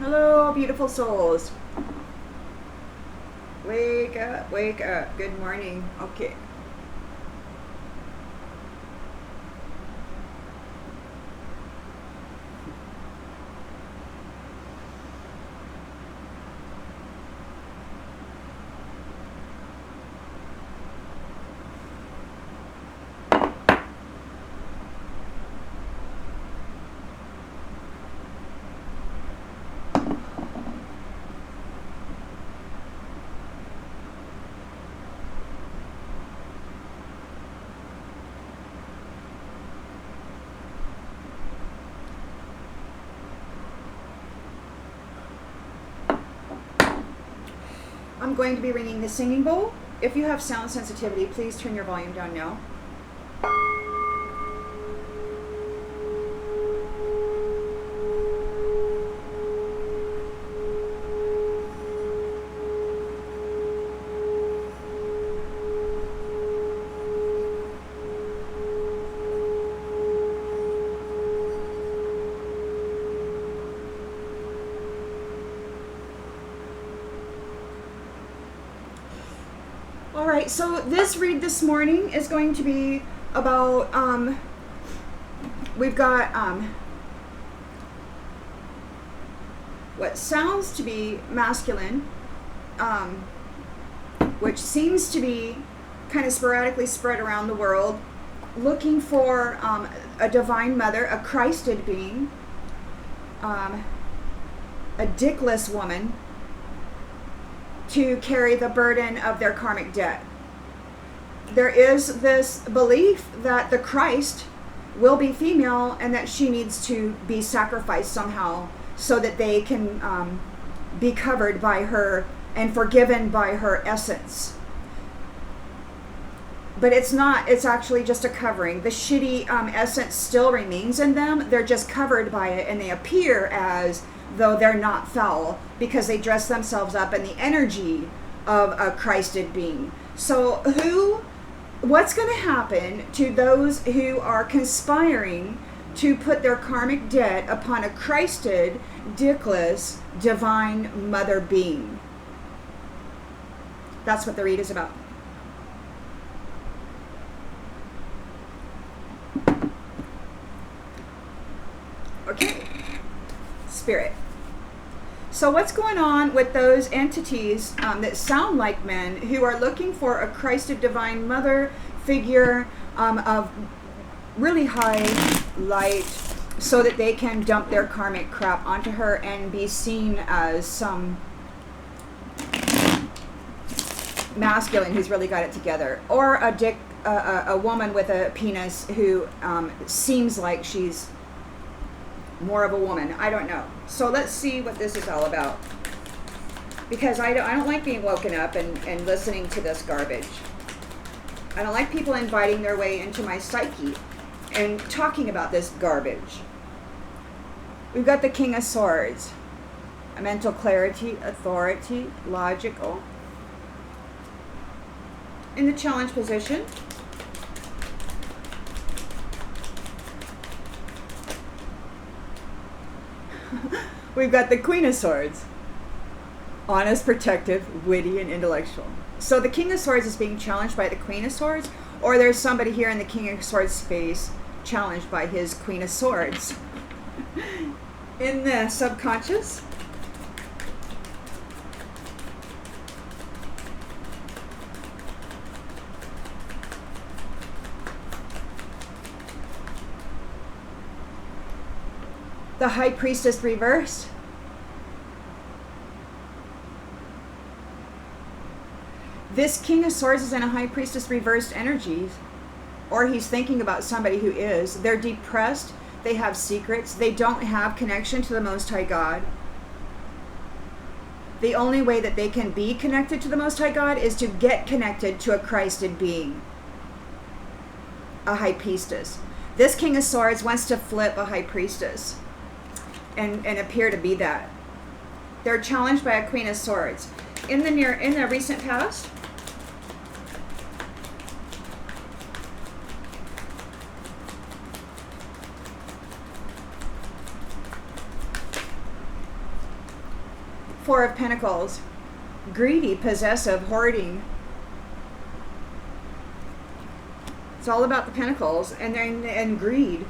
Hello, beautiful souls. Wake up, wake up. Good morning. Okay. I'm going to be ringing the singing bowl. If you have sound sensitivity, please turn your volume down now. All right, so this read this morning is going to be about, we've got what sounds to be masculine, which seems to be kind of sporadically spread around the world, looking for a divine mother, a Christed being, a dickless woman, to carry the burden of their karmic debt. There is this belief that the Christ will be female and that she needs to be sacrificed somehow so that they can be covered by her and forgiven by her essence. But it's not, it's actually just a covering. The shitty essence still remains in them. They're just covered by it and they appear as though they're not foul because they dress themselves up in the energy of a Christed being. So what's going to happen to those who are conspiring to put their karmic debt upon a Christed, dickless, divine mother being? That's what the read is about. Okay. Spirit. So what's going on with those entities that sound like men who are looking for a Christed divine mother figure of really high light so that they can dump their karmic crap onto her and be seen as some masculine who's really got it together, or a woman with a penis who seems like she's more of a woman. I don't know. So let's see what this is all about, because I don't like being woken up and listening to this garbage. I don't like people inviting their way into my psyche and talking about this garbage. We've got the King of Swords, a mental clarity, authority, logical. In the challenge position, we've got the Queen of Swords, honest, protective, witty, and intellectual. So the King of Swords is being challenged by the Queen of Swords, or there's somebody here in the King of Swords space challenged by his Queen of Swords. In the subconscious, the High Priestess reversed. This King of Swords is in a High Priestess reversed energy, or he's thinking about somebody who is. They're depressed. They have secrets. They don't have connection to the Most High God. The only way that they can be connected to the Most High God is to get connected to a Christed being, a High Priestess. This King of Swords wants to flip a High Priestess and appear to be that. They're challenged by a Queen of Swords. In the recent past, Four of Pentacles. Greedy, possessive, hoarding. It's all about the Pentacles and greed.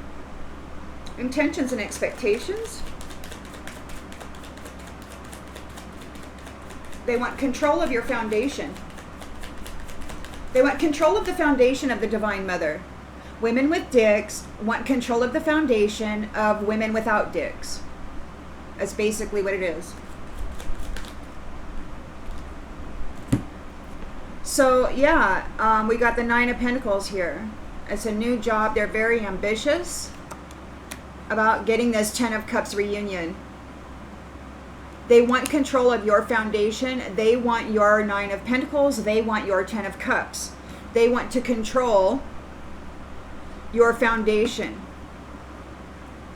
Intentions and expectations. They want control of your foundation. They want control of the foundation of the Divine Mother. Women with dicks want control of the foundation of women without dicks. That's basically what it is. So yeah, we got the Nine of Pentacles here. It's a new job. They're very ambitious about getting this Ten of Cups reunion. They want control of your foundation. They want your Nine of Pentacles. They want your Ten of Cups. They want to control your foundation.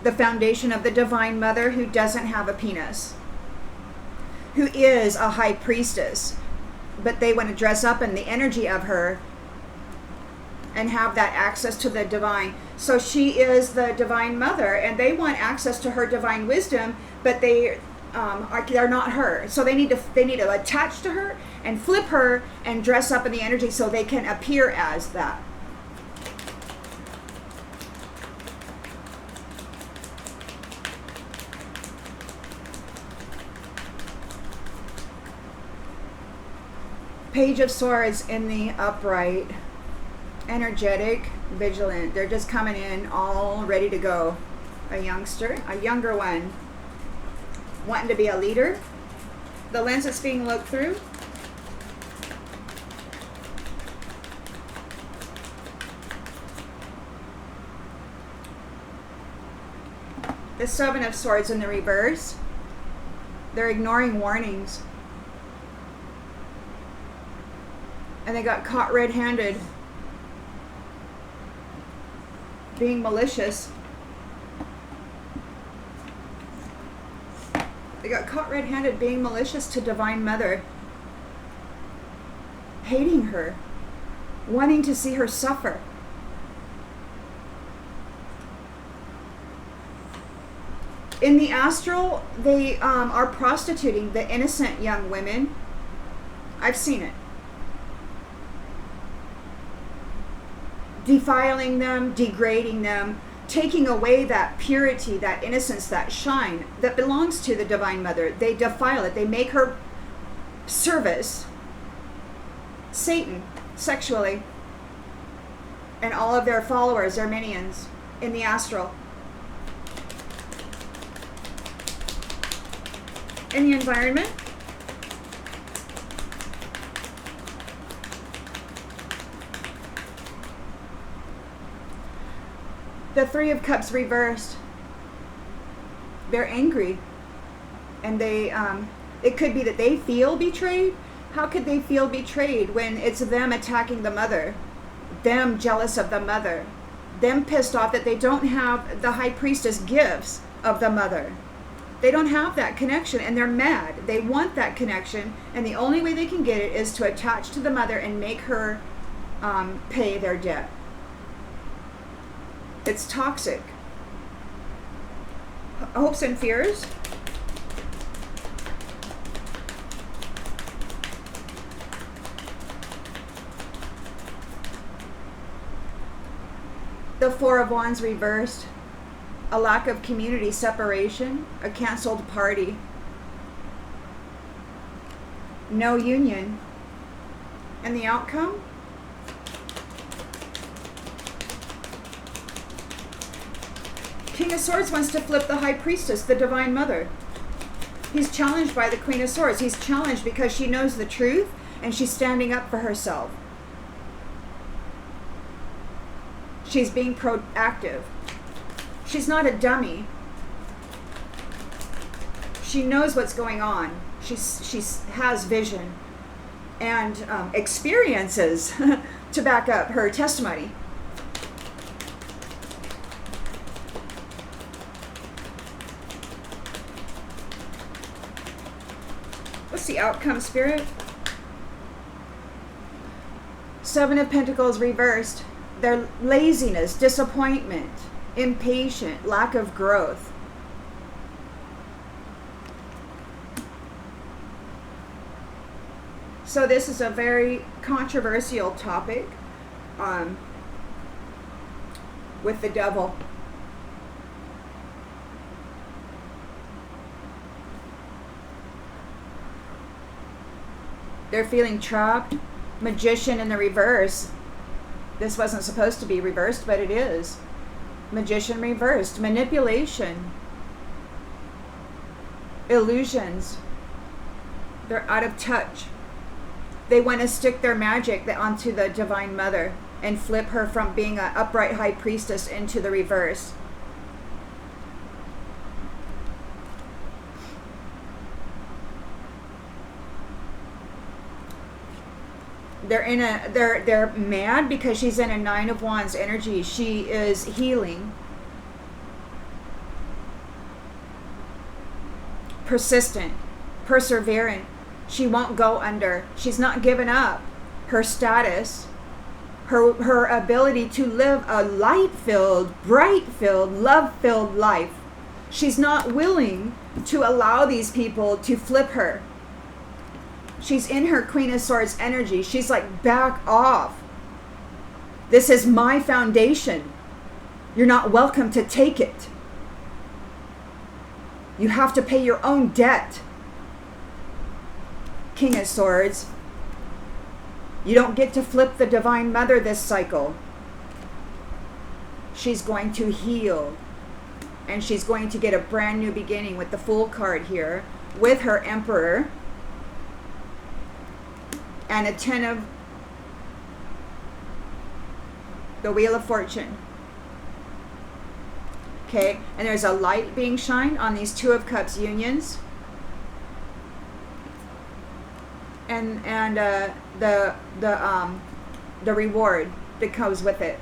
The foundation of the Divine Mother who doesn't have a penis. Who is a High Priestess. But they want to dress up in the energy of her and have that access to the divine. So she is the Divine Mother and they want access to her divine wisdom, but they're not her. So they need to attach to her and flip her and dress up in the energy so they can appear as that. Page of Swords in the upright. Energetic, vigilant. They're just coming in all ready to go. A youngster, a younger one, wanting to be a leader. The lens that's being looked through. The Seven of Swords in the reverse. They're ignoring warnings. And they got caught red-handed. Being malicious. They got caught red-handed being malicious to Divine Mother. Hating her. Wanting to see her suffer. In the astral, they are prostituting the innocent young women. I've seen it. Defiling them, degrading them, taking away that purity, that innocence, that shine that belongs to the Divine Mother. They defile it. They make her service Satan sexually and all of their followers, their minions in the astral. In the environment, the Three of Cups reversed. They're angry. And they, it could be that they feel betrayed. How could they feel betrayed when it's them attacking the mother? Them jealous of the mother. Them pissed off that they don't have the High Priestess gifts of the mother. They don't have that connection and they're mad. They want that connection and the only way they can get it is to attach to the mother and make her pay their debt. It's toxic. Hopes and fears. The Four of Wands reversed. A lack of community, separation, a canceled party. No union. And the outcome? King of Swords wants to flip the High Priestess, the Divine Mother. He's challenged by the Queen of Swords. He's challenged because she knows the truth and she's standing up for herself. She's being proactive. She's not a dummy. She knows what's going on. She has vision and experiences to back up her testimony. What's the outcome, Spirit? Seven of Pentacles reversed. Their laziness, disappointment, impatient, lack of growth. So this is a very controversial topic with the devil. They're feeling trapped. Magician in the reverse. This wasn't supposed to be reversed, but it is. Magician reversed. Manipulation. Illusions. They're out of touch. They want to stick their magic onto the Divine Mother and flip her from being an upright High Priestess into the reverse. They're mad because she's in a 9 of Wands energy. She is healing. Persistent, perseverant. She won't go under. She's not given up her status, her ability to live a light-filled, bright-filled, love-filled life. She's not willing to allow these people to flip her. She's in her Queen of Swords energy. She's like, back off. This is my foundation. You're not welcome to take it. You have to pay your own debt. King of Swords. You don't get to flip the Divine Mother this cycle. She's going to heal. And she's going to get a brand new beginning with the Fool card here. With her Emperor. And a 10 of the Wheel of Fortune. Okay, and there's a light being shined on these 2 of Cups unions. And the reward that comes with it.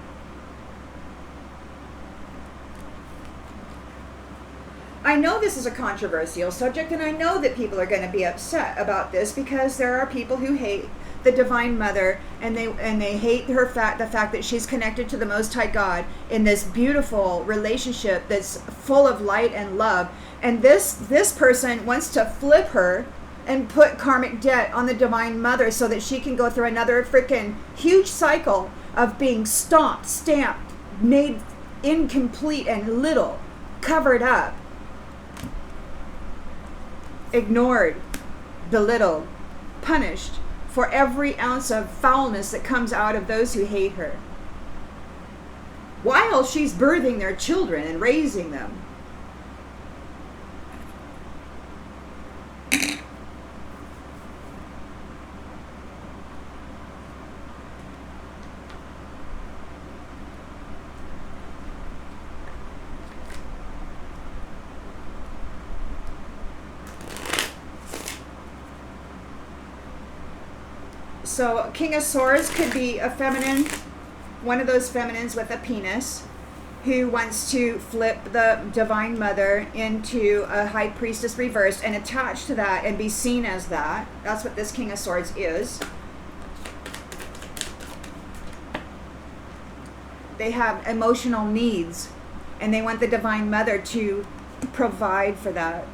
I know this is a controversial subject, and I know that people are going to be upset about this because there are people who hate the Divine Mother, and they hate the fact that she's connected to the Most High God in this beautiful relationship that's full of light and love. And this person wants to flip her and put karmic debt on the Divine Mother so that she can go through another freaking huge cycle of being stomped, stamped, made incomplete and little, covered up, ignored, belittled, punished for every ounce of foulness that comes out of those who hate her, while she's birthing their children and raising them. So King of Swords could be a feminine, one of those feminines with a penis, who wants to flip the Divine Mother into a High Priestess reversed and attach to that and be seen as that. That's what this King of Swords is. They have emotional needs, and they want the Divine Mother to provide for that.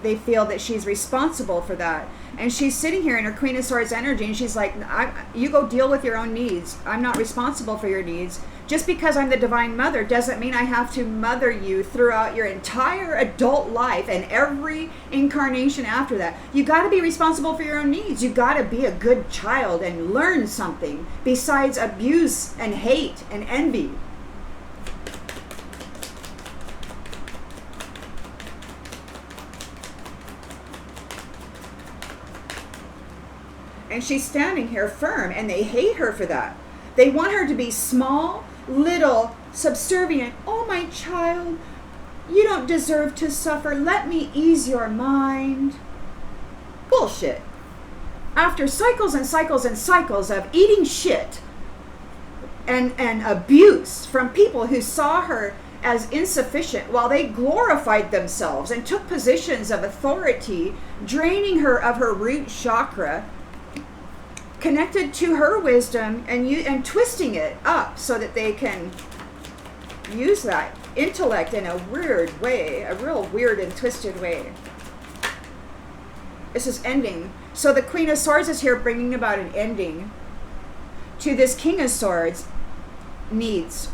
They feel that she's responsible for that. And she's sitting here in her Queen of Swords energy, and she's like, you go deal with your own needs. I'm not responsible for your needs. Just because I'm the Divine Mother doesn't mean I have to mother you throughout your entire adult life and every incarnation after that. You got to be responsible for your own needs. You got to be a good child and learn something besides abuse and hate and envy. And she's standing here firm, and they hate her for that. They want her to be small, little, subservient. Oh, my child, you don't deserve to suffer. Let me ease your mind. Bullshit. After cycles and cycles and cycles of eating shit and abuse from people who saw her as insufficient while they glorified themselves and took positions of authority, draining her of her root chakra, connected to her wisdom and twisting it up so that they can use that intellect in a weird way, a real weird and twisted way. This is ending. So the Queen of Swords is here bringing about an ending to this King of Swords needs.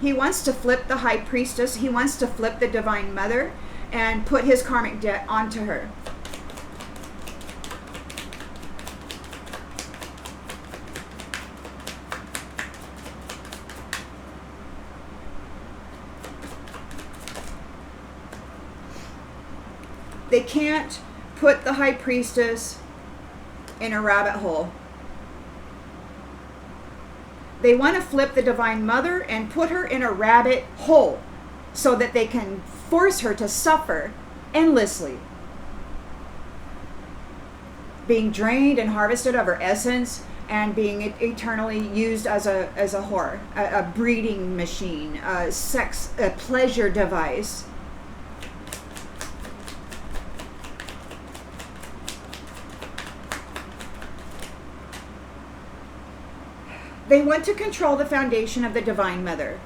He wants to flip the High Priestess. He wants to flip the Divine Mother and put his karmic debt onto her. They can't put the High Priestess in a rabbit hole. They want to flip the Divine Mother and put her in a rabbit hole so that they can force her to suffer endlessly, being drained and harvested of her essence and being eternally used as a whore, a breeding machine, a pleasure device. They want to control the foundation of the Divine Mother.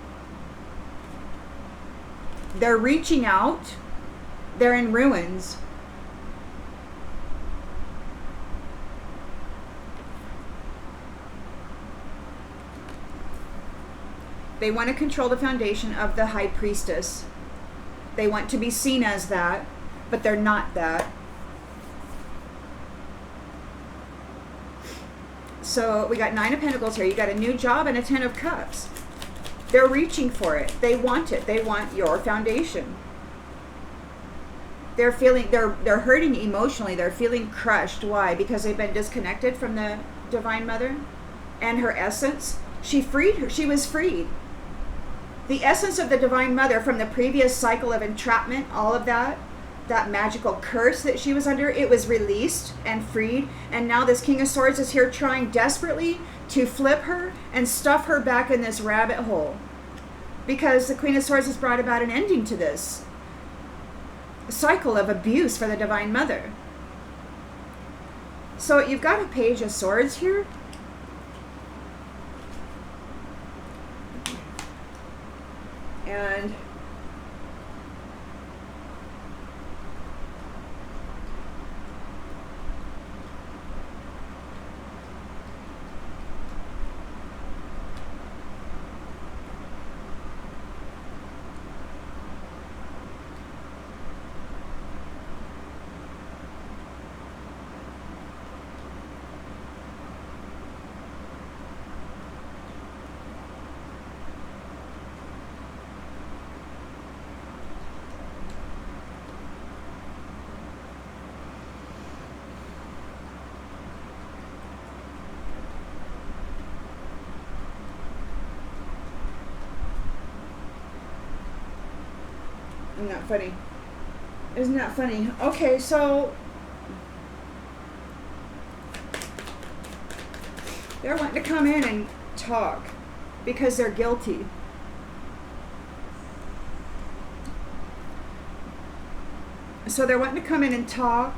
They're reaching out. They're in ruins. They want to control the foundation of the High Priestess. They want to be seen as that, but they're not that. So we got 9 of Pentacles here. You got a new job and a 10 of Cups. They're reaching for it. They want it. They want your foundation. They're hurting emotionally. They're feeling crushed. Why? Because they've been disconnected from the Divine Mother and her essence. She freed her. She was freed. The essence of the Divine Mother from the previous cycle of entrapment, all of that magical curse that she was under, it was released and freed. And now this King of Swords is here trying desperately to flip her and stuff her back in this rabbit hole, because the Queen of Swords has brought about an ending to this cycle of abuse for the Divine Mother. So you've got a Page of Swords here. And isn't that funny? Isn't that funny? Okay, so they're wanting to come in and talk because they're guilty. So they're wanting to come in and talk.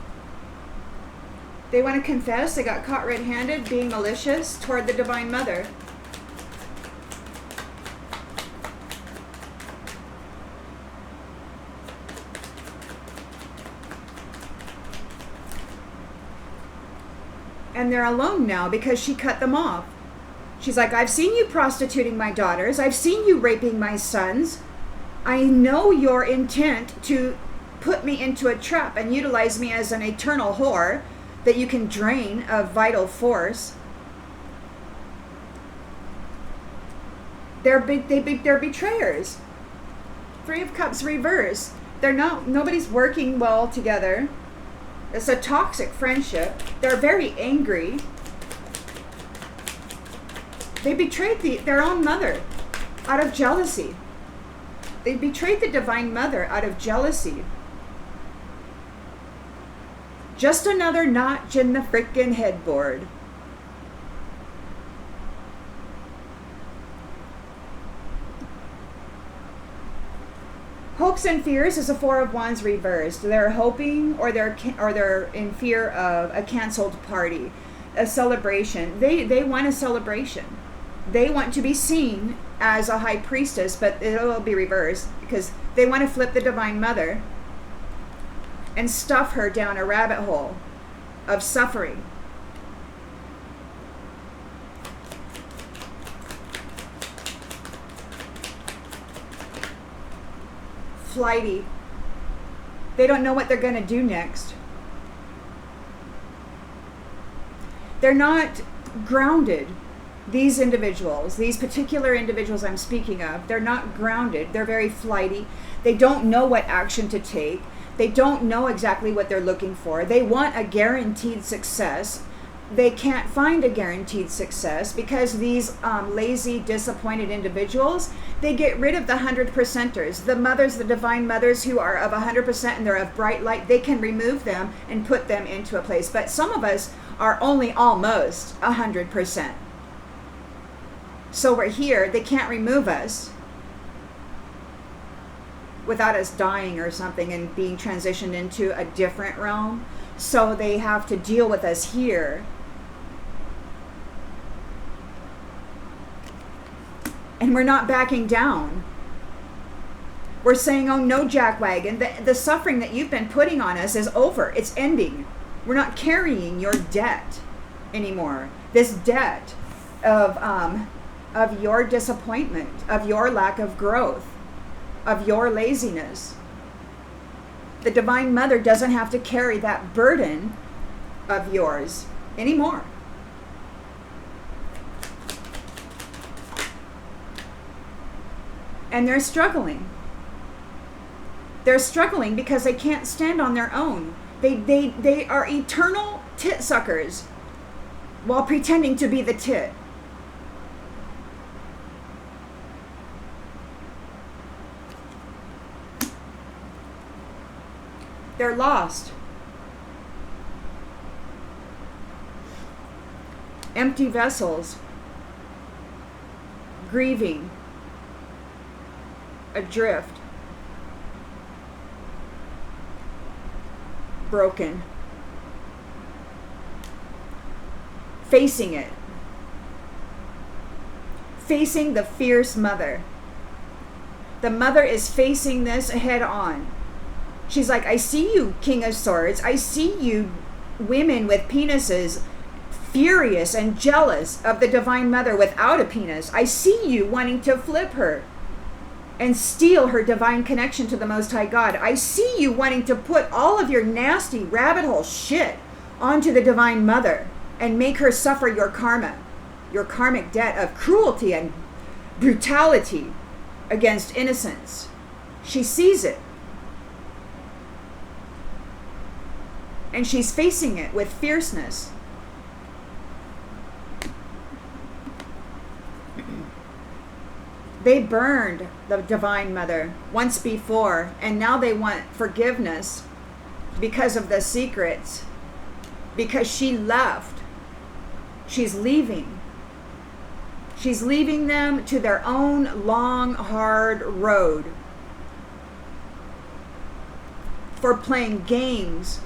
They want to confess they got caught red-handed being malicious toward the Divine Mother. And they're alone now because she cut them off. She's like, I've seen you prostituting my daughters. I've seen you raping my sons. I know your intent to put me into a trap and utilize me as an eternal whore that you can drain of vital force. They're betrayers. 3 of Cups reverse. Nobody's working well together. It's a toxic friendship. They're very angry. They betrayed their own mother out of jealousy. They betrayed the Divine Mother out of jealousy. Just another notch in the frickin' headboard. Hopes and fears is a 4 of Wands reversed. They're hoping or they're in fear of a canceled party, a celebration. They want a celebration. They want to be seen as a High Priestess, but it'll be reversed because they want to flip the Divine Mother and stuff her down a rabbit hole. of suffering. Flighty. They don't know what they're going to do next. They're not grounded. These individuals, these particular individuals I'm speaking of, they're not grounded. They're very flighty. They don't know what action to take. They don't know exactly what they're looking for. They want a guaranteed success. They can't find a guaranteed success because these lazy, disappointed individuals, they get rid of the 100%ers. The mothers, the divine mothers who are of 100% and they're of bright light, they can remove them and put them into a place. But some of us are only almost 100%. So we're here, they can't remove us without us dying or something and being transitioned into a different realm. So they have to deal with us here. And we're not backing down. We're saying, oh no, jackwagon, the suffering that you've been putting on us is over. It's ending. We're not carrying your debt anymore. This debt of your disappointment, of your lack of growth, of your laziness. The Divine Mother doesn't have to carry that burden of yours anymore. And they're struggling. They're struggling because they can't stand on their own. They are eternal tit suckers while pretending to be the tit. They're lost. Empty vessels. Grieving. Adrift. Broken. Facing it. Facing the fierce mother. The mother is facing this head on. She's like, I see you, King of Swords. I see you, women with penises, furious and jealous of the Divine Mother without a penis. I see you wanting to flip her and steal her divine connection to the Most High God. I see you wanting to put all of your nasty rabbit hole shit onto the Divine Mother and make her suffer your karma, your karmic debt of cruelty and brutality against innocence. She sees it. And she's facing it with fierceness. They burned the Divine Mother once before, and now they want forgiveness because of the secrets, because she left. She's leaving. She's leaving them to their own long, hard road for playing games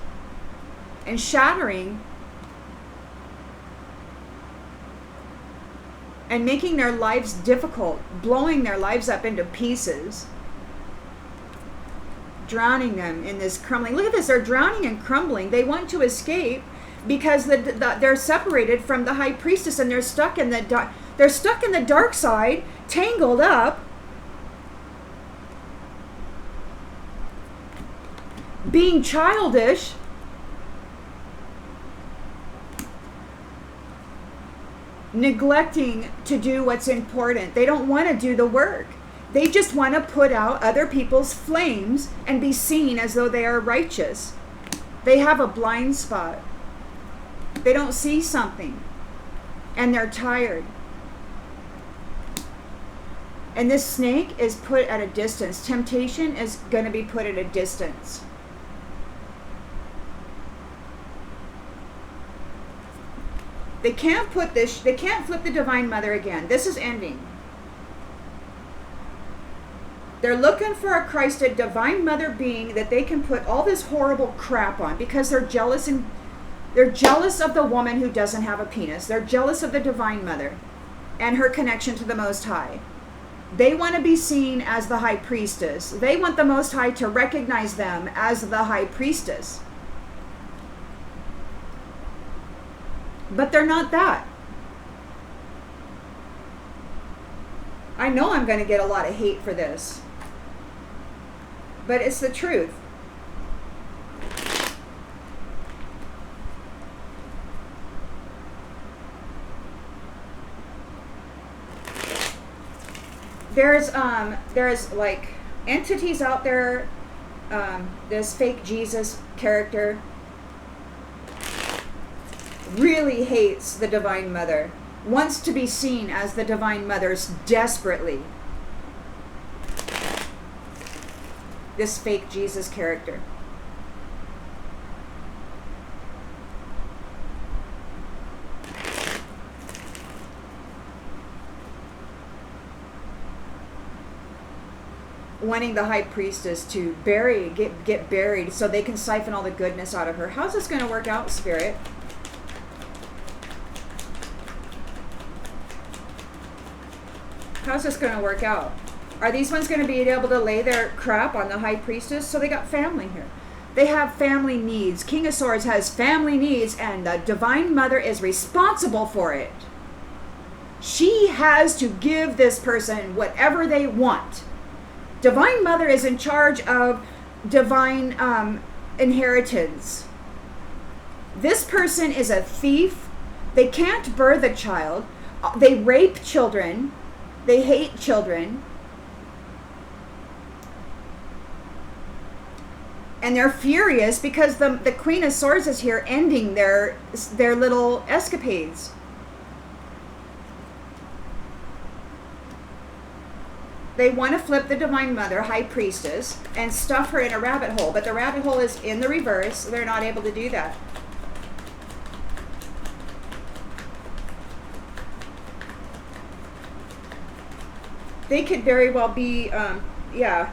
and shattering and making their lives difficult, blowing their lives up into pieces, drowning them in this crumbling. Look at this, they're drowning and crumbling. They want to escape because they're separated from the High Priestess and they're stuck in the dark side, tangled up, being childish, neglecting to do what's important. They don't want to do the work. They just want to put out other people's flames and be seen as though they are righteous. They have a blind spot. They don't see something. And they're tired. And this snake is put at a distance. Temptation is going to be put at a distance. They can't flip the Divine Mother again. This is ending. They're looking for a Christed Divine Mother being that they can put all this horrible crap on because they're jealous of the woman who doesn't have a penis. They're jealous of the Divine Mother and her connection to the Most High. They want to be seen as the High Priestess. They want the Most High to recognize them as the High Priestess. But they're not that. I know I'm going to get a lot of hate for this, but it's the truth. There's like entities out there. This fake Jesus character really hates the Divine Mother, wants to be seen as the Divine Mother's desperately. This fake Jesus character. Wanting the High Priestess to get buried so they can siphon all the goodness out of her. How's this going to work out, Spirit? How's this going to work out? Are these ones going to be able to lay their crap on the High Priestess? So they got family here. They have family needs. King of Swords has family needs, and the Divine Mother is responsible for it. She has to give this person whatever they want. Divine Mother is in charge of divine inheritance. This person is a thief. They can't birth a child. They rape children. They hate children. And they're furious because the Queen of Swords is here ending their little escapades. They want to flip the Divine Mother, High Priestess, and stuff her in a rabbit hole. But the rabbit hole is in the reverse. So they're not able to do that. They could very well be, yeah.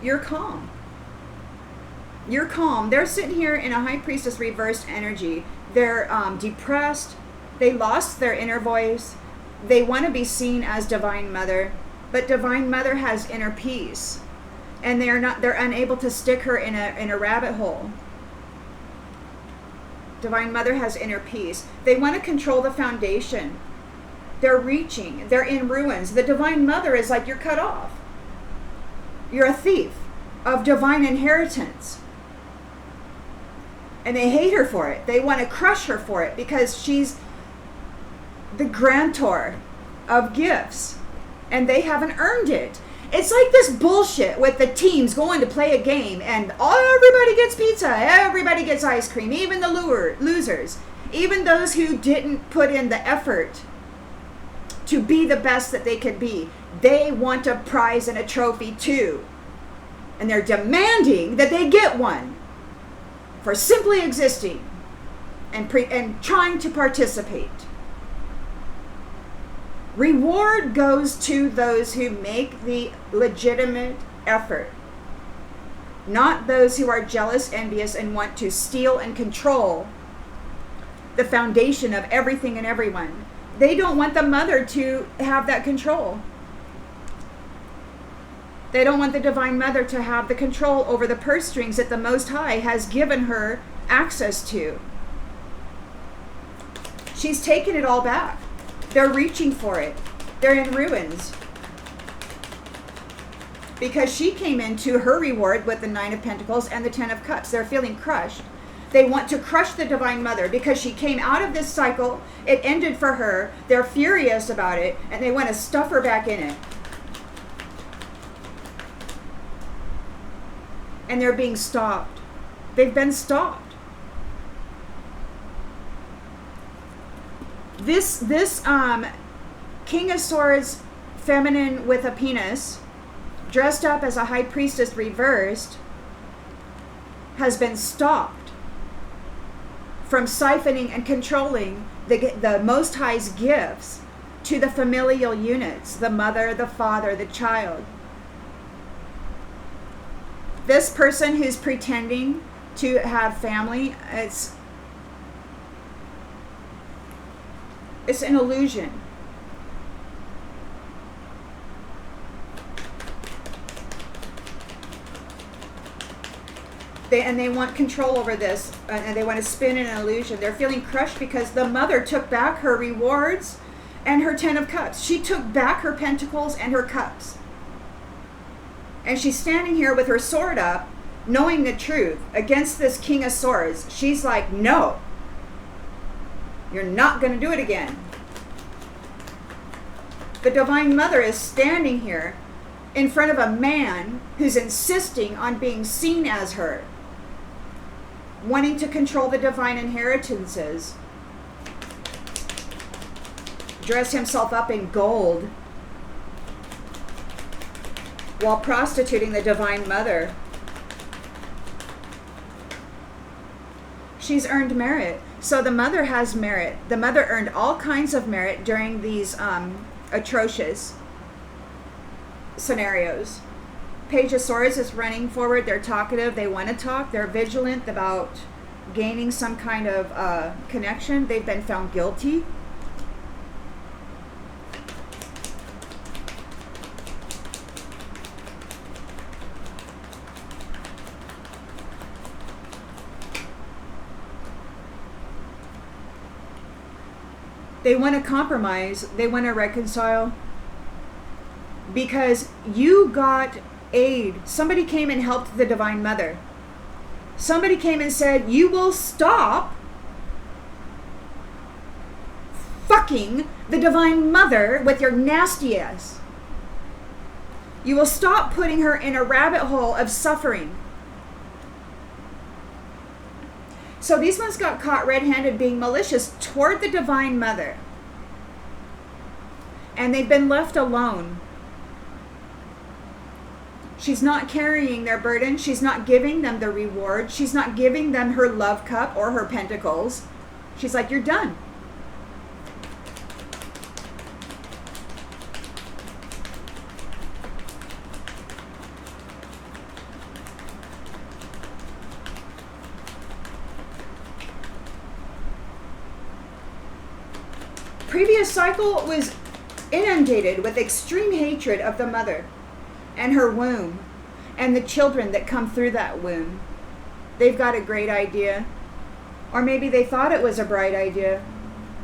You're calm. You're calm. They're sitting here in a High Priestess reversed energy. They're depressed. They lost their inner voice. They want to be seen as Divine Mother, but Divine Mother has inner peace, and they're unable to stick her in a rabbit hole. Divine Mother has inner peace. They want to control the foundation. They're reaching. They're in ruins. The Divine Mother is like, you're cut off. You're a thief of divine inheritance. And they hate her for it. They want to crush her for it because she's the grantor of gifts, and they haven't earned it. It's like this bullshit with the teams going to play a game, and everybody gets pizza, everybody gets ice cream, even the losers, even those who didn't put in the effort to be the best that they could be. They want a prize and a trophy too, and they're demanding that they get one for simply existing and trying to participate. Reward goes to those who make the legitimate effort, not those who are jealous, envious, and want to steal and control the foundation of everything and everyone. They don't want the Mother to have that control. They don't want the Divine Mother to have the control over the purse strings that the Most High has given her access to. She's taken it all back. They're reaching for it. They're in ruins. Because she came into her reward with the 9 of Pentacles and the 10 of Cups. They're feeling crushed. They want to crush the Divine Mother because she came out of this cycle. It ended for her. They're furious about it, and they want to stuff her back in it. And they're being stopped. They've been stopped. This King of Swords feminine with a penis, dressed up as a High Priestess reversed, has been stopped from siphoning and controlling the Most High's gifts to the familial units, the mother, the father, the child. This person who's pretending to have family, it's an illusion. They want control over this, and they want to spin an illusion. They're feeling crushed because the mother took back her rewards and her 10 of cups. She took back her pentacles and her cups. And she's standing here with her sword up, knowing the truth, against this King of Swords. She's like, no, you're not going to do it again. The Divine Mother is standing here in front of a man who's insisting on being seen as her, wanting to control the divine inheritances, dress himself up in gold while prostituting the Divine Mother. She's earned merit. So the mother has merit. The mother earned all kinds of merit during these atrocious scenarios. Page of Swords is running forward. They're talkative. They want to talk. They're vigilant about gaining some kind of connection. They've been found guilty. They want to compromise. They want to reconcile. Because you got aid. Somebody came and helped the Divine Mother. Somebody came and said, you will stop fucking the Divine Mother with your nasty ass. You will stop putting her in a rabbit hole of suffering. So these ones got caught red-handed being malicious toward the Divine Mother. And they've been left alone. She's not carrying their burden. She's not giving them the reward. She's not giving them her love cup or her pentacles. She's like, you're done. Previous cycle was inundated with extreme hatred of the mother and her womb and the children that come through that womb. They've got a great idea. Or maybe they thought it was a bright idea.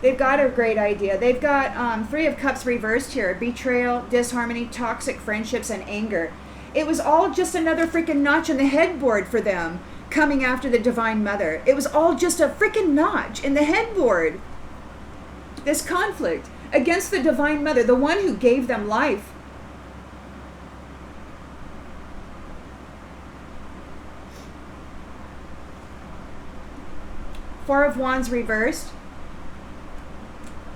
They've got a great idea. They've got 3 of Cups reversed here. Betrayal, disharmony, toxic friendships, and anger. It was all just another freaking notch in the headboard for them coming after the Divine Mother. It was all just a freaking notch in the headboard. This conflict against the Divine Mother, the one who gave them life. Four of Wands reversed.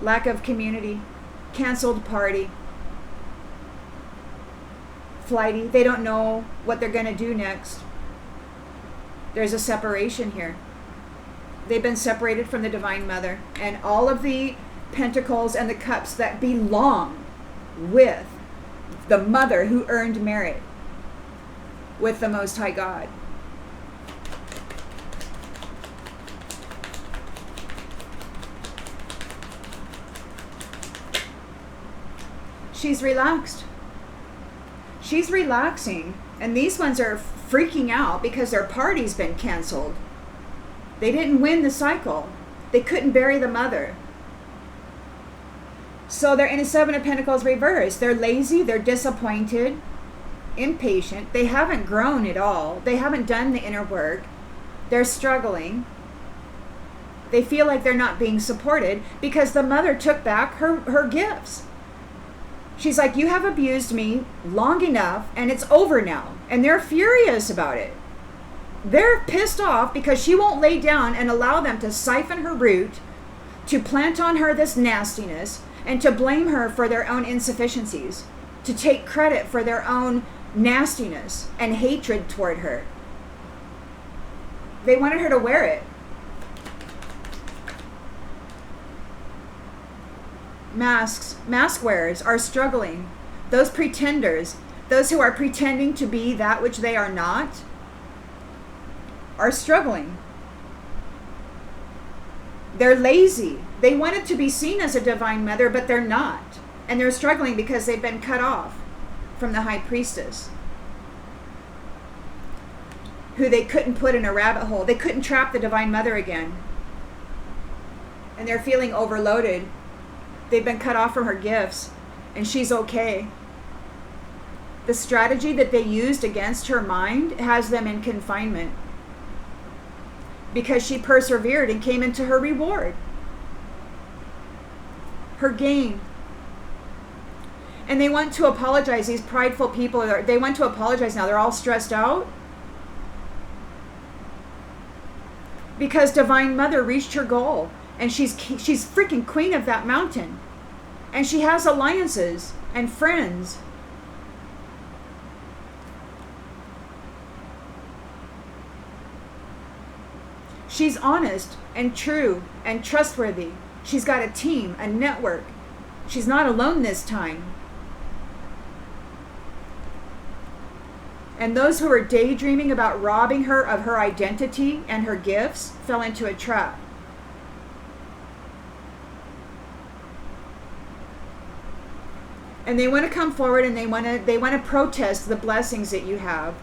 Lack of community. Canceled party. Flighty. They don't know what they're going to do next. There's a separation here. They've been separated from the Divine Mother. And all of the pentacles and the cups that belong with the mother who earned merit with the Most High God. She's relaxed. She's relaxing. And these ones are freaking out because their party's been canceled. They didn't win the cycle. They couldn't bury the mother. So they're in a 7 of Pentacles reversed. They're lazy. They're disappointed. Impatient. They haven't grown at all. They haven't done the inner work. They're struggling. They feel like they're not being supported because the mother took back her gifts. She's like, you have abused me long enough and it's over now. And they're furious about it. They're pissed off because she won't lay down and allow them to siphon her root, to plant on her this nastiness, and to blame her for their own insufficiencies, to take credit for their own nastiness and hatred toward her. They wanted her to wear it. Mask wearers are struggling. Those pretenders, those who are pretending to be that which they are not, are struggling. They're lazy. They wanted to be seen as a Divine Mother, but they're not. And they're struggling because they've been cut off from the High Priestess, who they couldn't put in a rabbit hole. They couldn't trap the Divine Mother again. And they're feeling overloaded. They've been cut off from her gifts, and she's okay. The strategy that they used against her mind has them in confinement because she persevered and came into her reward, her gain. And they want to apologize. These prideful people, they want to apologize now. They're all stressed out because Divine Mother reached her goal, and she's freaking queen of that mountain, and she has alliances and friends. She's honest and true and trustworthy. She's got a team, a network. She's not alone this time. And those who were daydreaming about robbing her of her identity and her gifts fell into a trap. And they want to come forward and they want to protest the blessings that you have.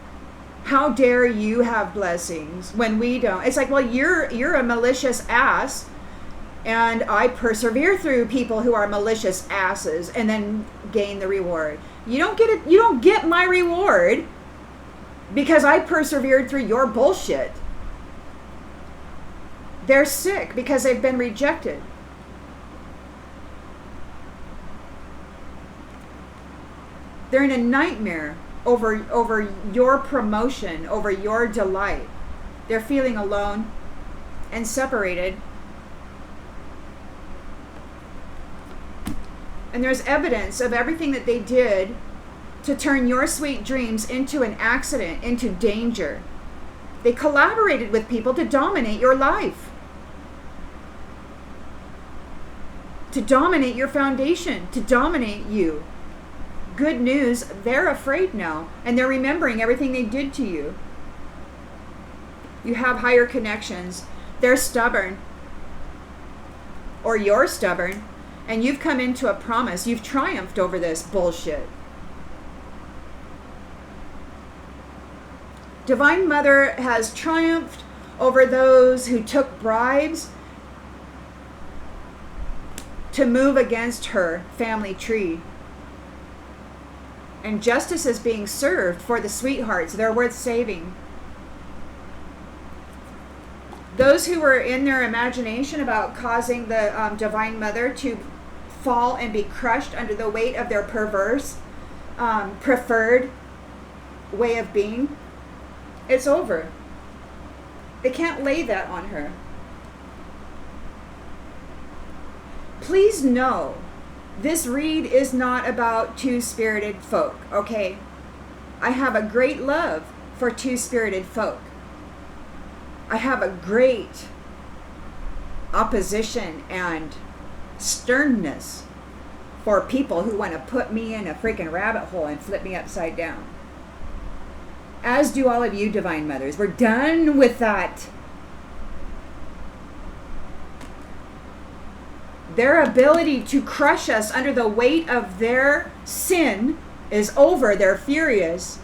How dare you have blessings when we don't? It's like, well, you're a malicious ass, and I persevere through people who are malicious asses and then gain the reward. You don't get it. You don't get my reward because I persevered through your bullshit. They're sick because they've been rejected. They're in a nightmare over your promotion, over your delight. They're feeling alone and separated. And there's evidence of everything that they did to turn your sweet dreams into an accident, into danger. They collaborated with people to dominate your life, to dominate your foundation, to dominate you. Good news, they're afraid now, and they're remembering everything they did to you. You have higher connections. They're stubborn, or you're stubborn, and you've come into a promise. You've triumphed over this bullshit. Divine Mother has triumphed over those who took bribes to move against her family tree. And justice is being served for the sweethearts. They're worth saving. Those who were in their imagination about causing the Divine Mother to fall and be crushed under the weight of their perverse, preferred way of being, it's over. They can't lay that on her. Please know, this read is not about two-spirited folk, okay? I have a great love for two-spirited folk. I have a great opposition and sternness for people who want to put me in a freaking rabbit hole and flip me upside down. As do all of you, Divine Mothers. We're done with that. Their ability to crush us under the weight of their sin is over. They're furious.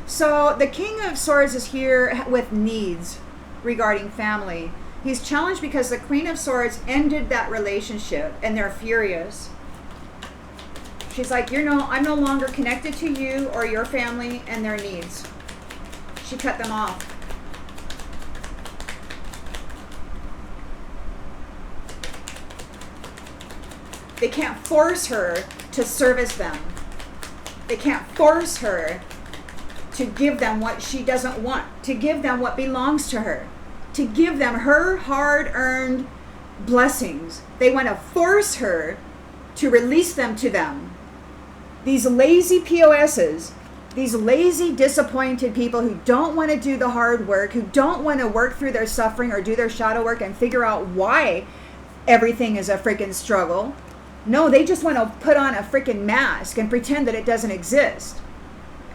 So the King of Swords is here with needs regarding family. He's challenged because the Queen of Swords ended that relationship, and they're furious. She's like, I'm no longer connected to you or your family and their needs. She cut them off. They can't force her to service them. They can't force her to give them what she doesn't want, to give them what belongs to her, to give them her hard-earned blessings. They want to force her to release them to them. These lazy POSs, these lazy, disappointed people who don't want to do the hard work, who don't want to work through their suffering or do their shadow work and figure out why everything is a freaking struggle. No, they just want to put on a freaking mask and pretend that it doesn't exist.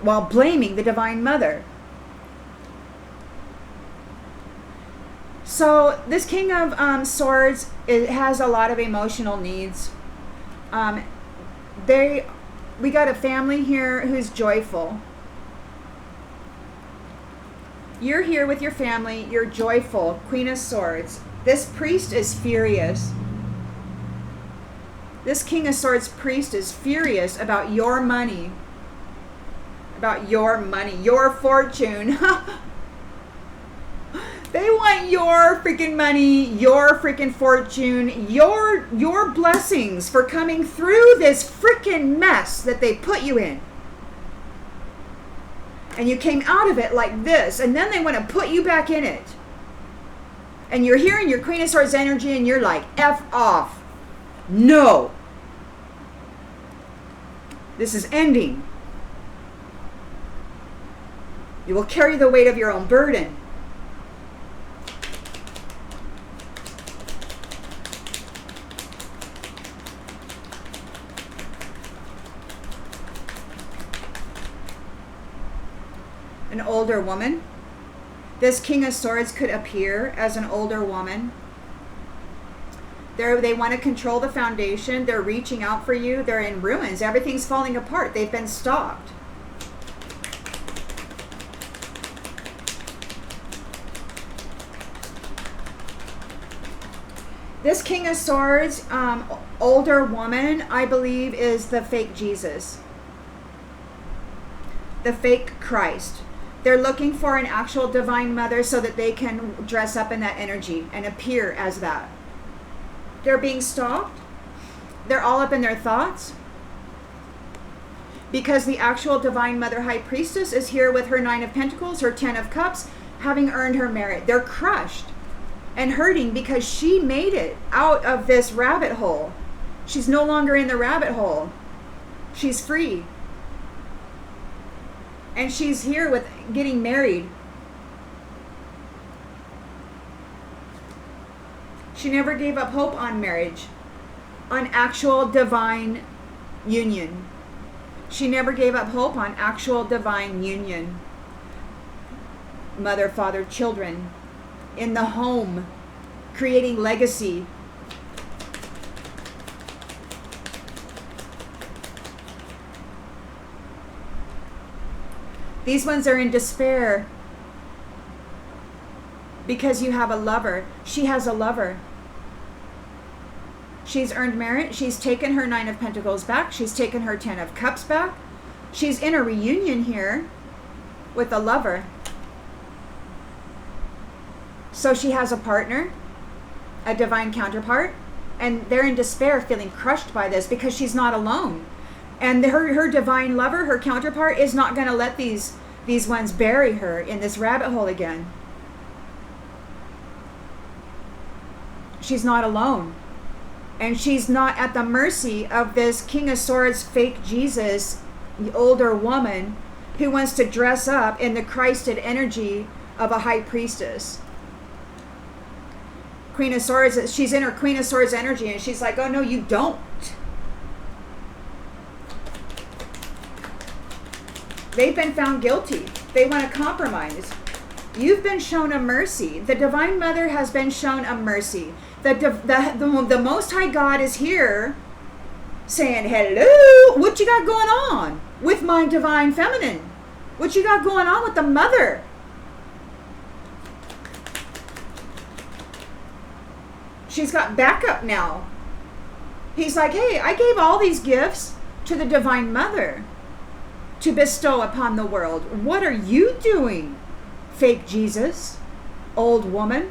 while blaming the Divine Mother. So this King of Swords, it has a lot of emotional needs. We got a family here who's joyful. You're here with your family. You're joyful. Queen of Swords. This priest is furious. This King of Swords priest is furious about your money. About your money. Your fortune. They want your freaking money, your freaking fortune, your blessings for coming through this freaking mess that they put you in. And you came out of it like this, and then they want to put you back in it. And you're here in your Queen of Swords energy, and you're like, F off. No. This is ending. You will carry the weight of your own burden. An older woman. This King of Swords could appear as an older woman. They want to control the foundation. They're reaching out for you. They're in ruins. Everything's falling apart. They've been stopped. This King of Swords, older woman, I believe, is the fake Jesus. The fake Christ. They're looking for an actual Divine Mother so that they can dress up in that energy and appear as that. They're being stalked. They're all up in their thoughts. Because the actual Divine Mother High Priestess is here with her 9 of Pentacles, her 10 of Cups, having earned her merit. They're crushed and hurting because she made it out of this rabbit hole. She's no longer in the rabbit hole. She's free. And she's here with getting married. She never gave up hope on marriage, on actual divine union. She never gave up hope on actual divine union. Mother, father, children, in the home, creating legacy. These ones are in despair because you have a lover. She has a lover. She's earned merit. She's taken her 9 of Pentacles back. She's taken her 10 of Cups back. She's in a reunion here with a lover. So she has a partner, a divine counterpart, and they're in despair, feeling crushed by this because she's not alone. And her divine lover, her counterpart, is not going to let these ones bury her in this rabbit hole again. She's not alone. And she's not at the mercy of this King of Swords, fake Jesus, the older woman, who wants to dress up in the Christed energy of a High Priestess. Queen of Swords, she's in her Queen of Swords energy, and she's like, oh no, you don't. They've been found guilty. They want to compromise. You've been shown a mercy. The Divine Mother has been shown a mercy. The Most High God is here saying, hello, what you got going on with my Divine Feminine? What you got going on with the Mother? She's got backup now. He's like, hey, I gave all these gifts to the Divine Mother to bestow upon the world. What are you doing, fake Jesus, old woman?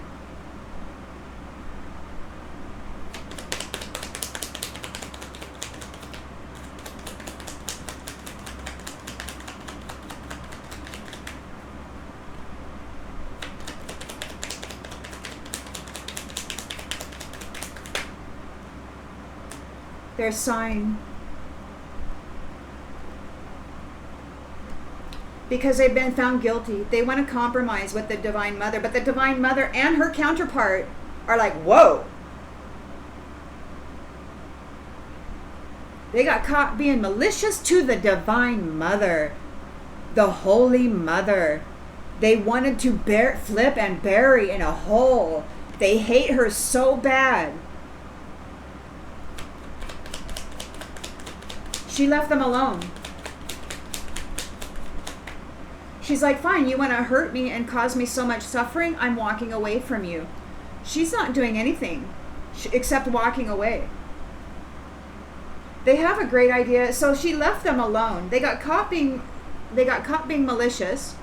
They're sighing because they've been found guilty. They want to compromise with the Divine Mother, but the Divine Mother and her counterpart are like, whoa. They got caught being malicious to the Divine Mother. the Holy Mother. They wanted to flip and bury in a hole. They hate her so bad. She left them alone. She's like, fine, you want to hurt me and cause me so much suffering? I'm walking away from you. She's not doing anything except walking away. They have a great idea. So she left them alone. They got caught being malicious.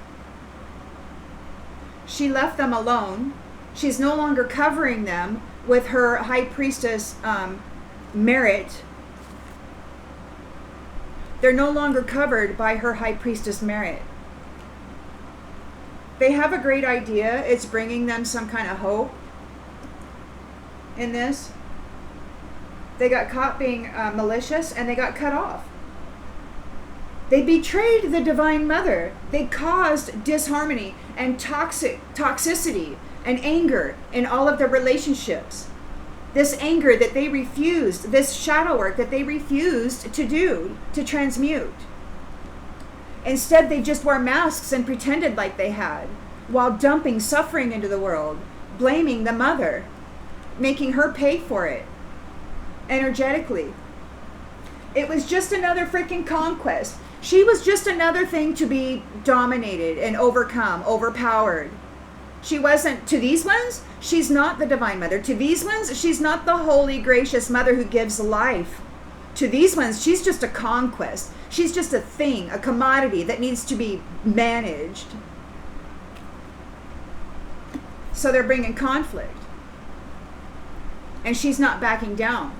She left them alone. She's no longer covering them with her High Priestess merit. They're no longer covered by her High Priestess merit. They have a great idea. It's bringing them some kind of hope in this. They got caught being malicious and they got cut off. They betrayed the Divine Mother. They caused disharmony and toxicity and anger in all of their relationships. This anger that they refused, this shadow work that they refused to do, to transmute. Instead, they just wore masks and pretended like they had, while dumping suffering into the world, blaming the mother, making her pay for it energetically. It was just another freaking conquest. She was just another thing to be dominated and overcome, overpowered. She wasn't, to these ones, she's not the Divine Mother. To these ones, she's not the holy, gracious Mother who gives life. To these ones, she's just a conquest. She's just a thing, a commodity that needs to be managed. So they're bringing conflict. And she's not backing down.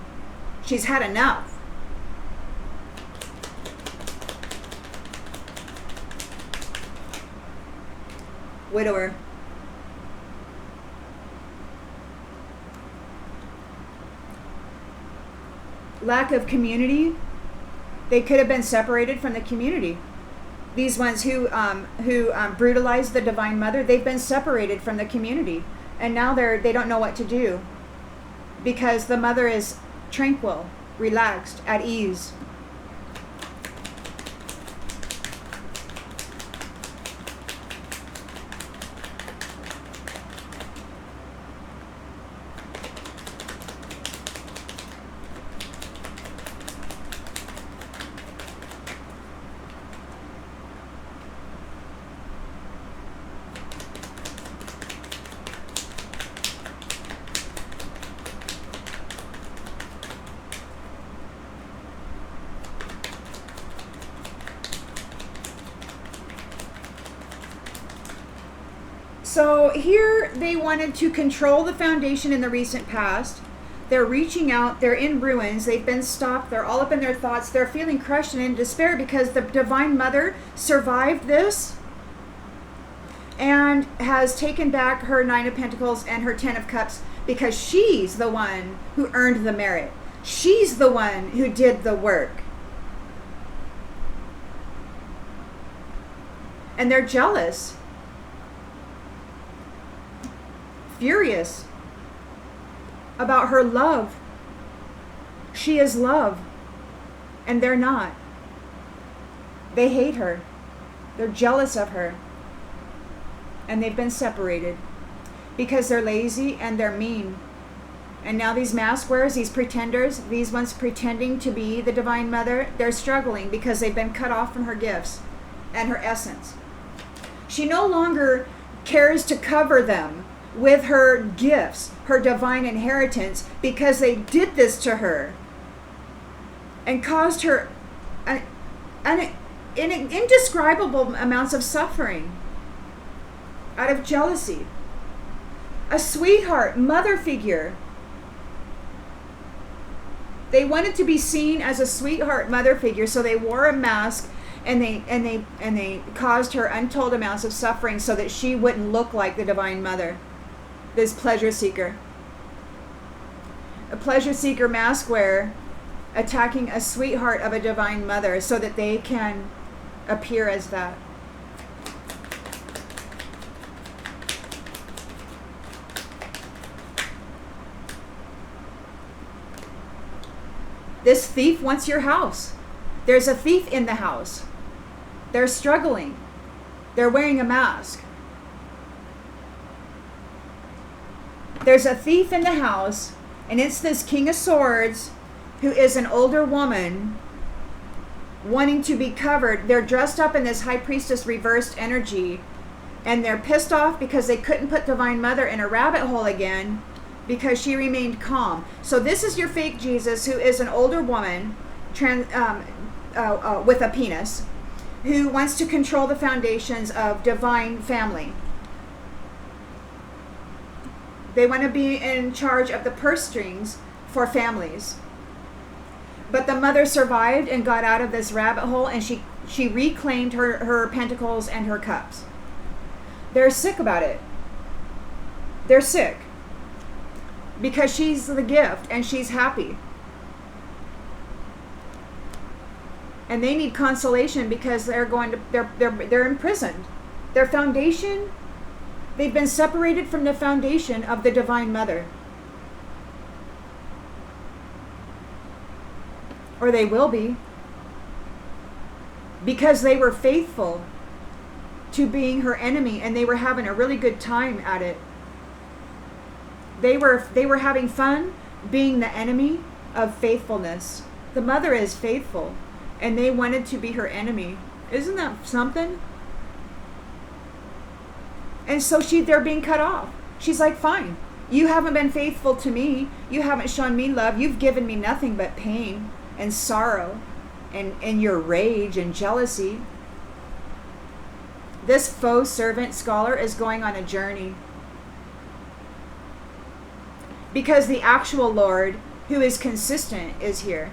She's had enough. Widower. Lack of community. They could have been separated from the community. These ones who brutalized the Divine Mother, they've been separated from the community, and now they don't know what to do, because the Mother is tranquil, relaxed, at ease. So here they wanted to control the foundation in the recent past. They're reaching out. They're in ruins. They've been stopped. They're all up in their thoughts. They're feeling crushed and in despair because the Divine Mother survived this and has taken back her Nine of Pentacles and her Ten of Cups, because she's the one who earned the merit. She's the one who did the work. And they're jealous, furious about her love. She is love, and they're not. They hate her. They're jealous of her. And they've been separated because they're lazy and they're mean. And now these mask wearers, these pretenders, these ones pretending to be the Divine Mother, they're struggling because they've been cut off from her gifts and her essence. She no longer cares to cover them with her gifts, her divine inheritance, because they did this to her and caused her indescribable amounts of suffering out of jealousy. A sweetheart mother figure. They wanted to be seen as a sweetheart mother figure, so they wore a mask and they caused her untold amounts of suffering so that she wouldn't look like the Divine Mother. This pleasure seeker. A pleasure seeker mask wearer attacking a sweetheart of a Divine Mother so that they can appear as that. This thief wants your house. There's a thief in the house. They're struggling. They're wearing a mask. There's a thief in the house, and it's this King of Swords who is an older woman wanting to be covered. They're dressed up in this High Priestess reversed energy, and they're pissed off because they couldn't put Divine Mother in a rabbit hole again because she remained calm. So this is your fake Jesus, who is an older woman with a penis, who wants to control the foundations of divine family. They want to be in charge of the purse strings for families. But the mother survived and got out of this rabbit hole, and she reclaimed her pentacles and her cups. They're sick about it. They're sick. Because she's the gift and she's happy. And they need consolation because they're imprisoned. Their foundation, they've been separated from the foundation of the Divine Mother. Or they will be. Because they were faithful to being her enemy, and they were having a really good time at it. They were having fun being the enemy of faithfulness. The mother is faithful, and they wanted to be her enemy. Isn't that something? And so they're being cut off. She's like, fine. You haven't been faithful to me. You haven't shown me love. You've given me nothing but pain and sorrow and your rage and jealousy. This faux servant scholar is going on a journey. Because the actual Lord, who is consistent, is here.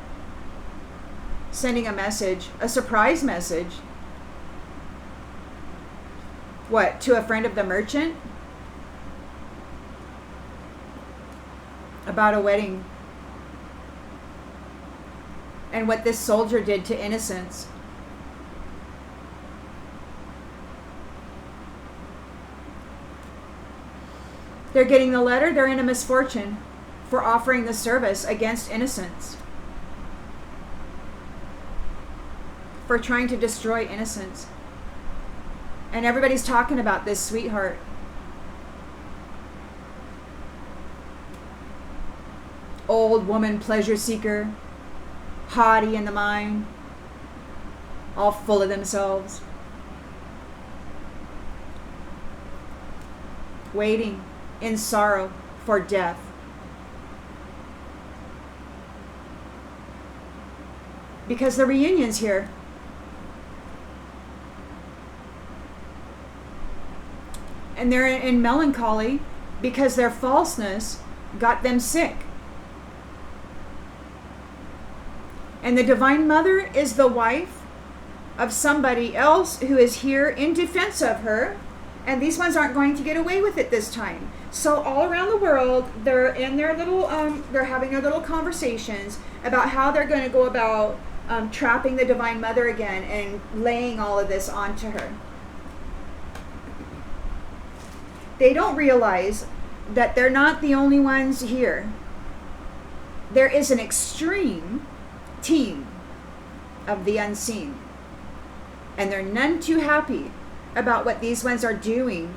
Sending a message, a surprise message. What, to a friend of the merchant? About a wedding. And what this soldier did to innocence. They're getting the letter, they're in a misfortune for offering the service against innocence. For trying to destroy innocence. And everybody's talking about this sweetheart. Old woman pleasure seeker, haughty in the mind, all full of themselves. Waiting in sorrow for death. Because the reunion's here. And they're in melancholy because their falseness got them sick. And the Divine Mother is the wife of somebody else who is here in defense of her. And these ones aren't going to get away with it this time. So all around the world, they're in their little, they're having their little conversations about how they're going to go about trapping the Divine Mother again and laying all of this onto her. They don't realize that they're not the only ones here. There is an extreme team of the unseen. And they're none too happy about what these ones are doing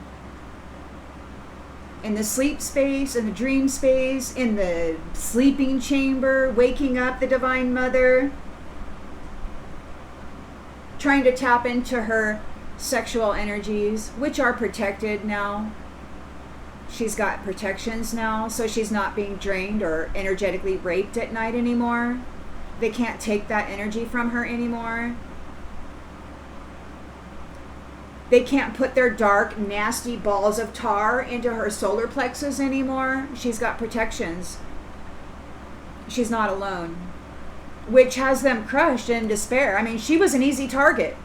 in the sleep space, in the dream space, in the sleeping chamber, waking up the Divine Mother, trying to tap into her sexual energies, which are protected now. She's got protections now, so she's not being drained or energetically raped at night anymore. They can't take that energy from her anymore. They can't put their dark, nasty balls of tar into her solar plexus anymore. She's got protections. She's not alone. Which has them crushed in despair. I mean, she was an easy target.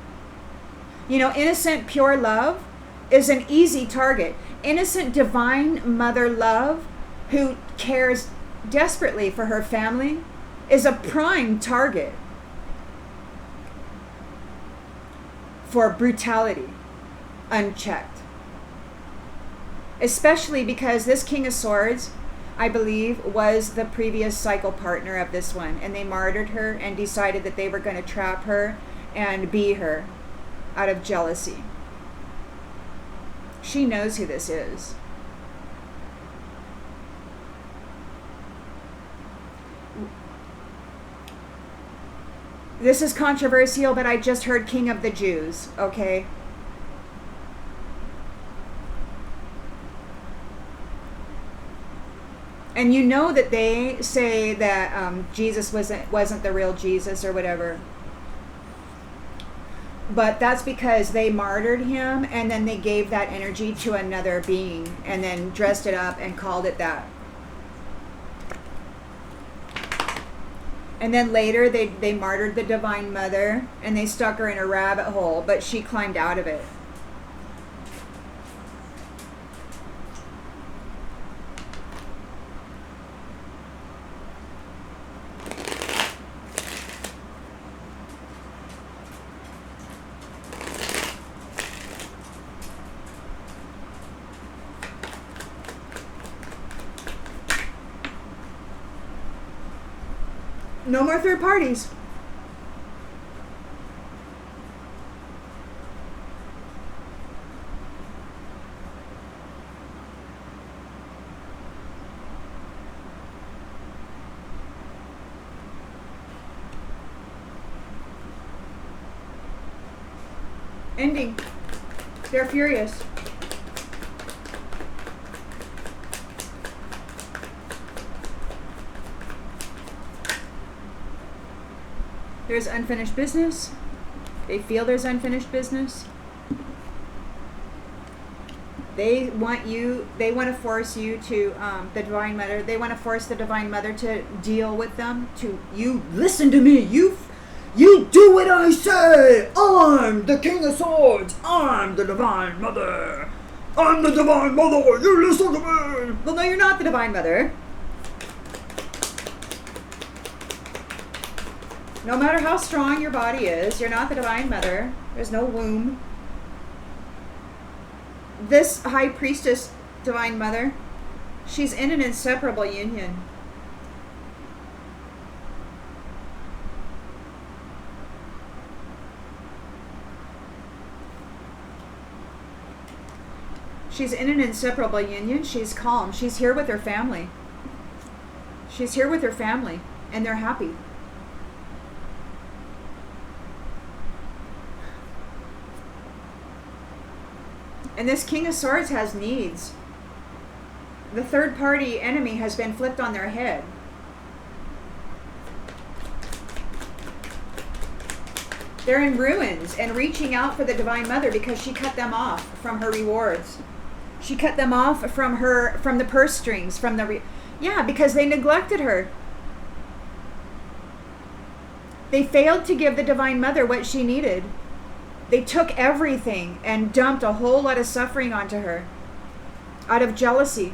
You know, innocent, pure love is an easy target. Innocent, divine mother love who cares desperately for her family is a prime target for brutality. Unchecked. Especially because this King of Swords, I believe, was the previous cycle partner of this one. And they martyred her and decided that they were going to trap her and be her out of jealousy. She knows who this is. This is controversial, but I just heard King of the Jews, okay? And you know that they say that Jesus wasn't the real Jesus or whatever. But that's because they martyred him, and then they gave that energy to another being, and then dressed it up and called it that. And then later they martyred the Divine Mother, and they stuck her in a rabbit hole, but she climbed out of it. No more third parties. Ending. They're furious. There's unfinished business. They feel there's unfinished business. They want to force you to, the Divine Mother, they want to force the Divine Mother to deal with them, you listen to me, you do what I say, I'm the King of Swords, I'm the Divine Mother, I'm the Divine Mother, you listen to me. Well, no, you're not the Divine Mother. No matter how strong your body is, you're not the Divine Mother. There's no womb. This High Priestess, Divine Mother, she's in an inseparable union. She's in an inseparable union. She's calm. She's here with her family. She's here with her family, and they're happy. And this King of Swords has needs. The third party enemy has been flipped on their head. They're in ruins and reaching out for the Divine Mother because she cut them off from her rewards. She cut them off from the purse strings, because they neglected her. They failed to give the Divine Mother what she needed. They took everything and dumped a whole lot of suffering onto her out of jealousy.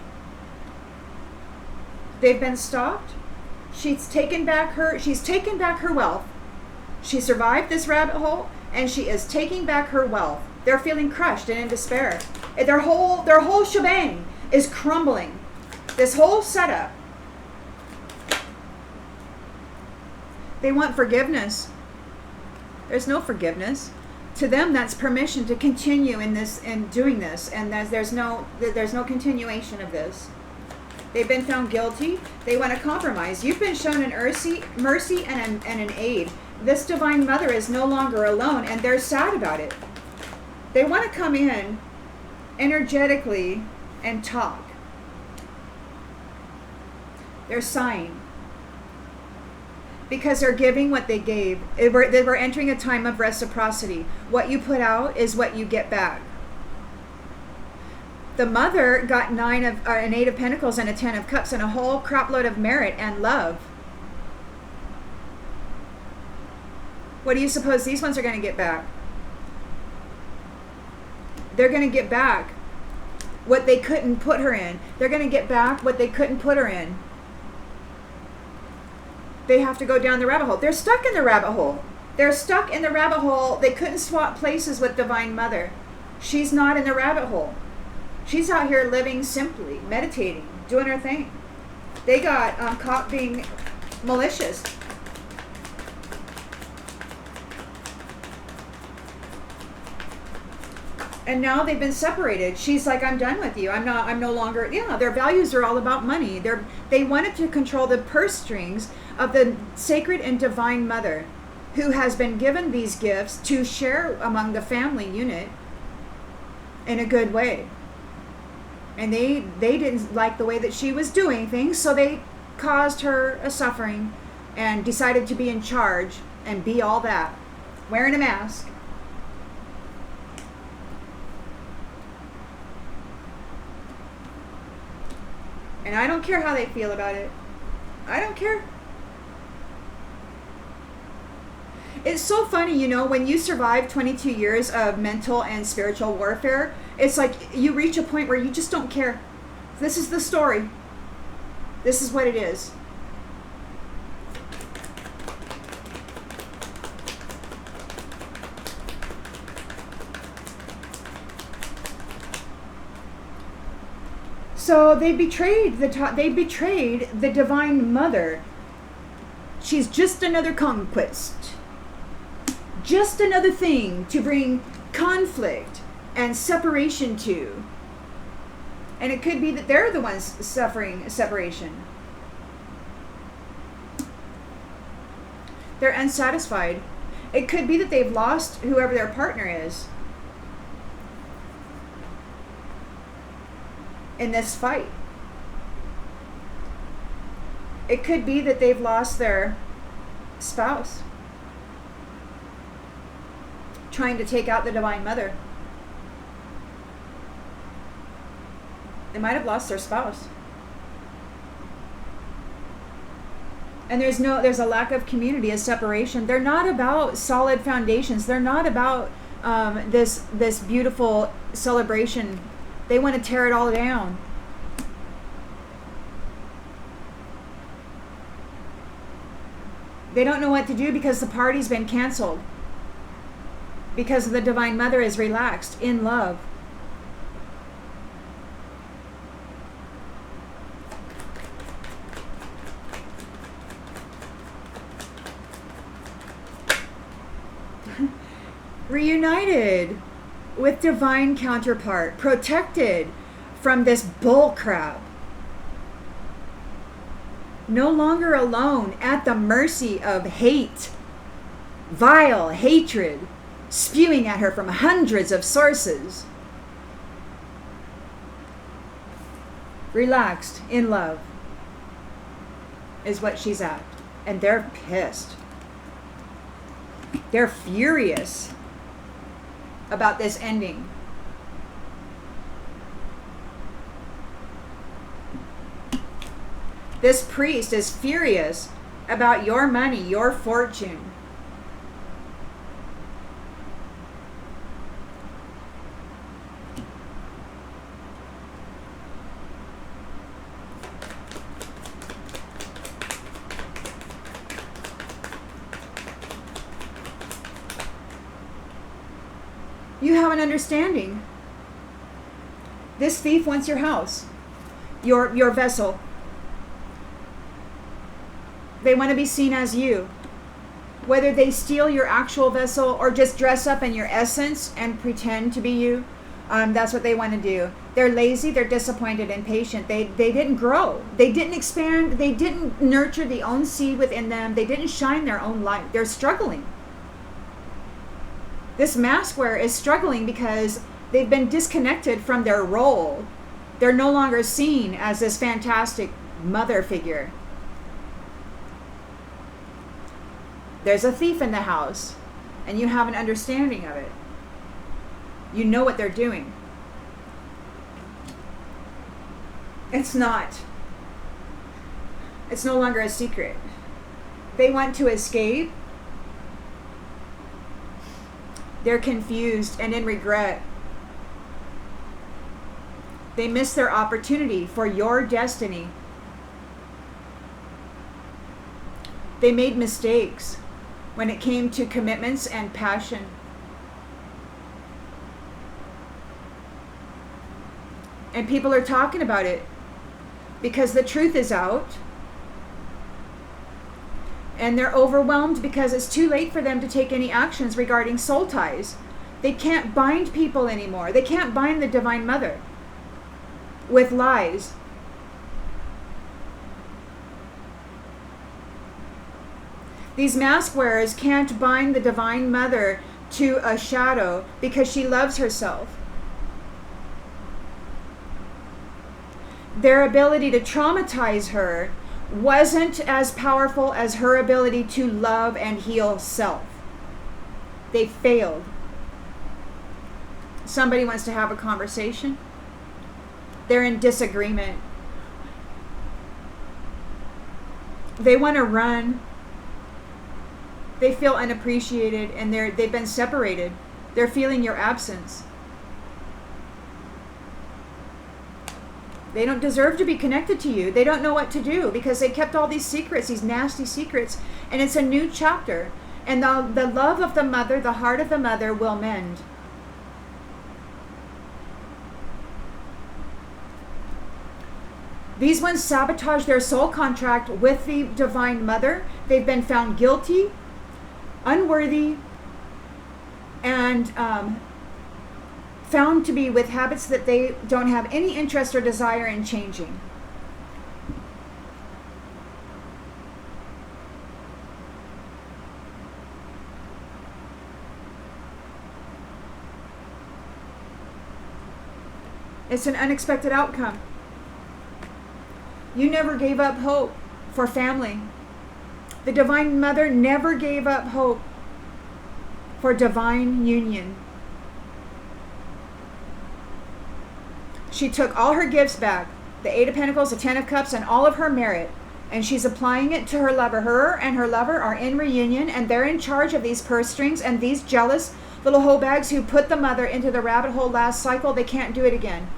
They've been stopped. She's taken back her wealth. She survived this rabbit hole, and she is taking back her wealth. They're feeling crushed and in despair. Their whole shebang is crumbling. This whole setup. They want forgiveness. There's no forgiveness. To them, that's permission to continue in this and doing this, and there's no continuation of this. They've been found guilty. They want to compromise. You've been shown an mercy and an aid. This Divine Mother is no longer alone, and they're sad about it. They want to come in energetically and talk. They're sighing. Because they're giving what they gave. They were entering a time of reciprocity. What you put out is what you get back. The Mother got an 8 of Pentacles and a 10 of Cups and a whole crop load of merit and love. What do you suppose these ones are going to get back? They're going to get back what they couldn't put her in. They're going to get back what they couldn't put her in. They have to go down the rabbit hole. They're stuck in the rabbit hole. They're stuck in the rabbit hole. They couldn't swap places with Divine Mother. She's not in the rabbit hole. She's out here living simply, meditating, doing her thing. They got caught being malicious. And now they've been separated. She's like, I'm done with you. I'm no longer, their values are all about money. They wanted to control the purse strings of the sacred and divine mother who has been given these gifts to share among the family unit in a good way. And they didn't like the way that she was doing things, so they caused her a suffering and decided to be in charge and be all that, wearing a mask. And I don't care how they feel about it. I don't care. It's so funny, when you survive 22 years of mental and spiritual warfare, it's like you reach a point where you just don't care. This is the story. This is what it is. So they betrayed the divine mother. She's just another conquest. Just another thing to bring conflict and separation to. And it could be that they're the ones suffering separation. They're unsatisfied. It could be that they've lost whoever their partner is in this fight. It could be that they've lost their spouse trying to take out the divine mother. They might have lost their spouse. And there's a lack of community, a separation. They're not about solid foundations. They're not about this beautiful celebration. They want to tear it all down. They don't know what to do because the party's been canceled. Because the divine mother is relaxed in love. Reunited with divine counterpart, protected from this bull crap. No longer alone at the mercy of hate, vile hatred, spewing at her from hundreds of sources. Relaxed in love is what she's at. And they're pissed. They're furious about this ending. This priest is furious about your money, your fortune. You have an understanding. This thief wants your house, your vessel. They want to be seen as you. Whether they steal your actual vessel or just dress up in your essence and pretend to be you, that's what they want to do. They're lazy, they're disappointed, impatient. They didn't grow. They didn't expand. They didn't nurture the own seed within them. They didn't shine their own light. They're struggling. This mask wearer is struggling because they've been disconnected from their role. They're no longer seen as this fantastic mother figure. There's a thief in the house, and you have an understanding of it. You know what they're doing. It's no longer a secret. They want to escape. They're confused and in regret. They miss their opportunity for your destiny. They made mistakes when it came to commitments and passion. And people are talking about it because the truth is out. And they're overwhelmed because it's too late for them to take any actions regarding soul ties. They can't bind people anymore. They can't bind the Divine Mother with lies. These mask wearers can't bind the Divine Mother to a shadow because she loves herself. Their ability to traumatize her wasn't as powerful as her ability to love and heal self. They failed. Somebody wants to have a conversation. They're in disagreement. They want to run. They feel unappreciated and they've been separated. They're feeling your absence. They don't deserve to be connected to you. They don't know what to do because they kept all these secrets, these nasty secrets, and it's a new chapter. And the love of the mother, the heart of the mother will mend. These ones sabotage their soul contract with the Divine Mother. They've been found guilty, unworthy, and found to be with habits that they don't have any interest or desire in changing. It's an unexpected outcome. You never gave up hope for family. The Divine Mother never gave up hope for divine union. She took all her gifts back, the Eight of Pentacles, the Ten of Cups, and all of her merit, and she's applying it to her lover. Her and her lover are in reunion, and they're in charge of these purse strings, and these jealous little hoe bags who put the mother into the rabbit hole last cycle, they can't do it again.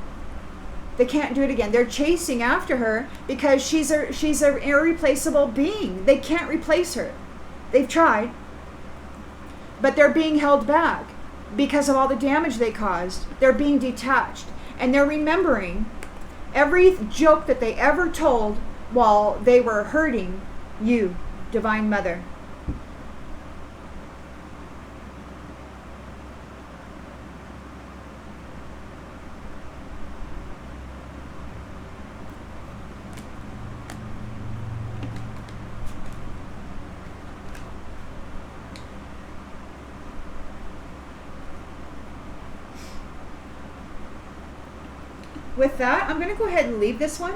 They can't do it again. They're chasing after her because she's an irreplaceable being. They can't replace her. They've tried, but they're being held back because of all the damage they caused. They're being detached. And they're remembering every joke that they ever told while they were hurting you, Divine Mother. With that, I'm going to go ahead and leave this one.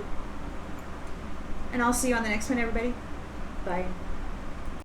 And I'll see you on the next one, everybody. Bye.